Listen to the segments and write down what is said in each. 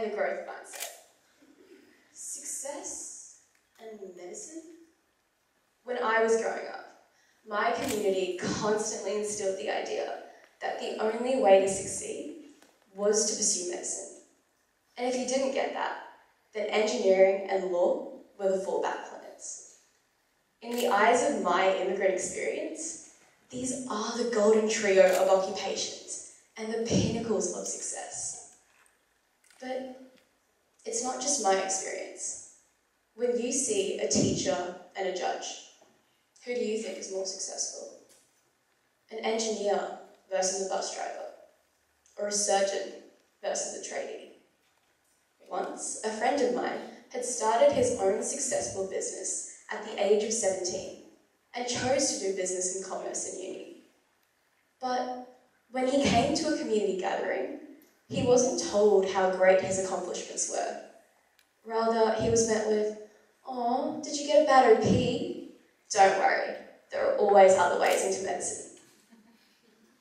a growth mindset. Success and medicine? When I was growing up, my community constantly instilled the idea that the only way to succeed was to pursue medicine. And if you didn't get that, then engineering and law were the fallback plans. In the eyes of my immigrant experience, these are the golden trio of occupations and the pinnacles of success. But it's not just my experience. When you see a teacher and a judge, who do you think is more successful? An engineer versus a bus driver, or a surgeon versus a tradie? Once, a friend of mine had started his own successful business at the age of 17 and chose to do business and commerce in uni. But when he came to a community gathering, he wasn't told how great his accomplishments were. Rather, he was met with, "Oh, did you get a bad OP? Don't worry, there are always other ways into medicine."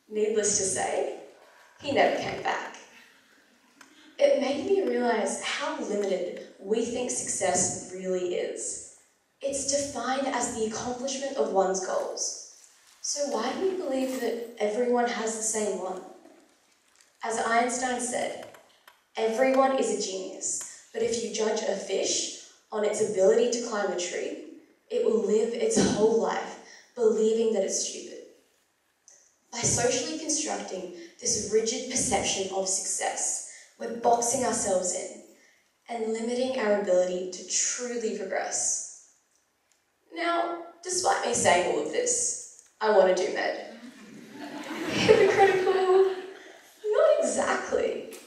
Needless to say, he never came back. It made me realise how limited we think success really is. It's defined as the accomplishment of one's goals. So why do we believe that everyone has the same one? As Einstein said, everyone is a genius, but if you judge a fish on its ability to climb a tree, it will live its whole life believing that it's stupid. By socially constructing this rigid perception of success, we're boxing ourselves in and limiting our ability to truly progress. Now, despite me saying all of this, I want to do med. Hypocritical? Not exactly.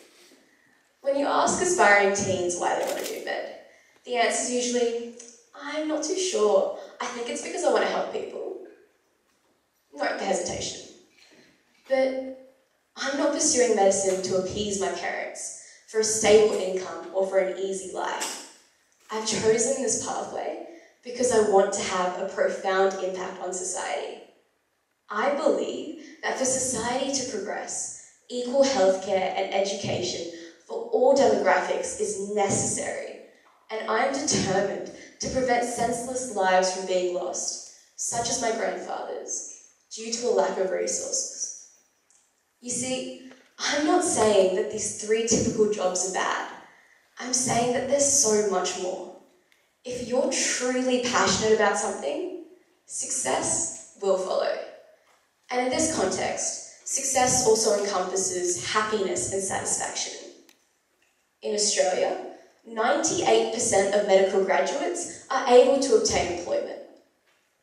When you ask aspiring teens why they want to do med, the answer is usually, "I'm not too sure. I think it's because I want to help people." Note the hesitation. But I'm not pursuing medicine to appease my parents, for a stable income, or for an easy life. I've chosen this pathway because I want to have a profound impact on society. I believe that for society to progress, equal healthcare and education for all demographics is necessary, and I'm determined to prevent senseless lives from being lost, such as my grandfather's, due to a lack of resources. You see, I'm not saying that these three typical jobs are bad. I'm saying that there's so much more. If you're truly passionate about something, success will follow. And in this context, success also encompasses happiness and satisfaction. In Australia, 98% of medical graduates are able to obtain employment.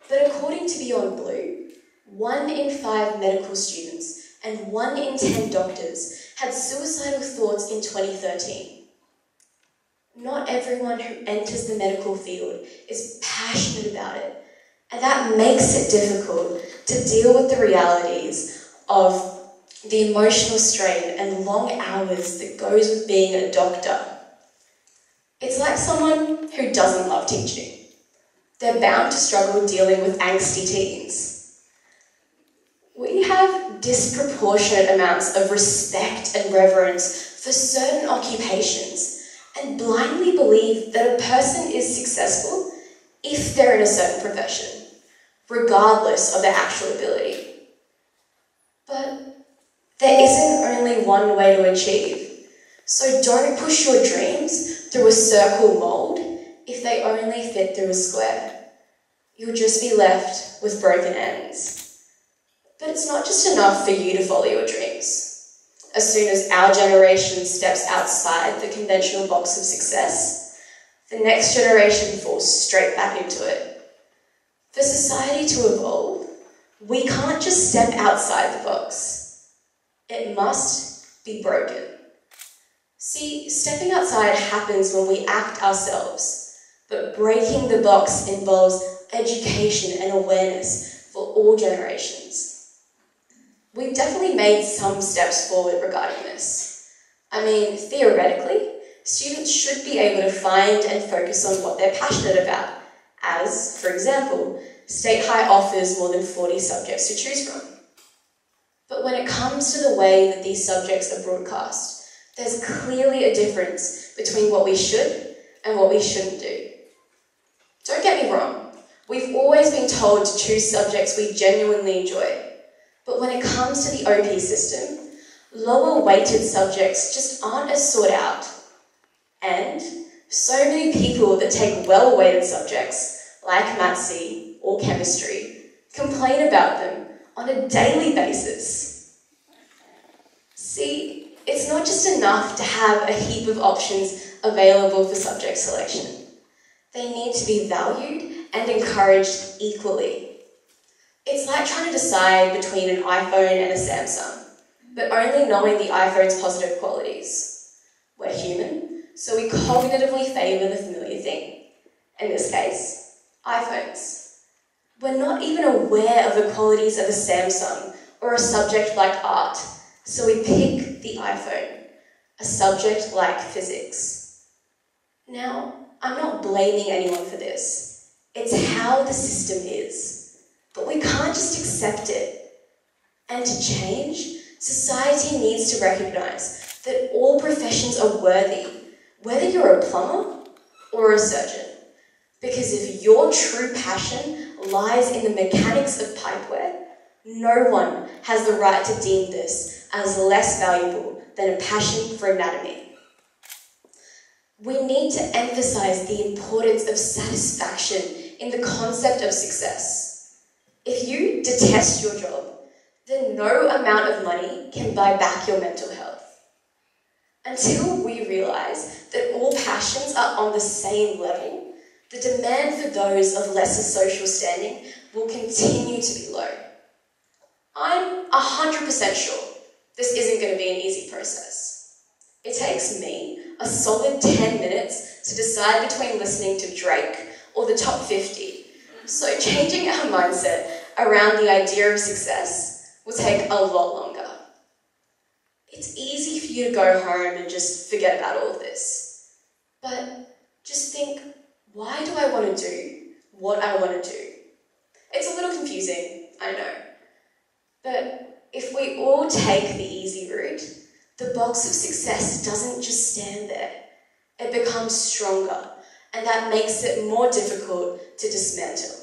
But according to Beyond Blue, 1 in 5 medical students and 1 in 10 doctors had suicidal thoughts in 2013. Not everyone who enters the medical field is passionate about it, and that makes it difficult to deal with the realities of the emotional strain and long hours that goes with being a doctor. It's like someone who doesn't love teaching. They're bound to struggle dealing with angsty teens. We have disproportionate amounts of respect and reverence for certain occupations and blindly believe that a person is successful if they're in a certain profession, regardless of their actual ability. But there isn't only one way to achieve, so don't push your dreams through a circle mould if they only fit through a square. You'll just be left with broken ends. But it's not just enough for you to follow your dreams. As soon as our generation steps outside the conventional box of success, the next generation falls straight back into it. For society to evolve, we can't just step outside the box. It must be broken. See, stepping outside happens when we act ourselves, but breaking the box involves education and awareness for all generations. We've definitely made some steps forward regarding this. I mean, theoretically, students should be able to find and focus on what they're passionate about, as, for example, State High offers more than 40 subjects to choose from. But when it comes to the way that these subjects are broadcast, there's clearly a difference between what we should and what we shouldn't do. Don't get me wrong, we've always been told to choose subjects we genuinely enjoy, but when it comes to the OP system, lower weighted subjects just aren't as sought out. And so many people that take well-weighted subjects, like Maths or chemistry, complain about them on a daily basis. See, it's not just enough to have a heap of options available for subject selection. They need to be valued and encouraged equally. It's like trying to decide between an iPhone and a Samsung, but only knowing the iPhone's positive qualities. We're human, so we cognitively favour the familiar thing. In this case, iPhones. We're not even aware of the qualities of a Samsung or a subject like art, so we pick the iPhone, a subject like physics. Now, I'm not blaming anyone for this. It's how the system is. But we can't just accept it. And to change, society needs to recognise that all professions are worthy, whether you're a plumber or a surgeon. Because if your true passion lies in the mechanics of pipeware, no one has the right to deem this as less valuable than a passion for anatomy. We need to emphasise the importance of satisfaction in the concept of success. If you detest your job, then no amount of money can buy back your mental health. Until we realise that all passions are on the same level, the demand for those of lesser social standing will continue to be low. I'm 100% sure this isn't going to be an easy process. It takes me a solid 10 minutes to decide between listening to Drake or the top 50. So changing our mindset around the idea of success will take a lot longer. It's easy for you to go home and just forget about all of this. But just think, why do I want to do what I want to do? It's a little confusing, I know. But if we all take the easy route, the box of success doesn't just stand there. It becomes stronger, and that makes it more difficult to dismantle.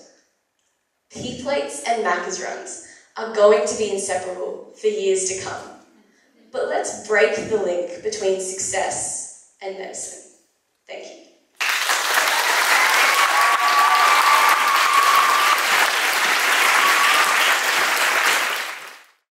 P-plates and Macca's runs are going to be inseparable for years to come. But let's break the link between success and medicine.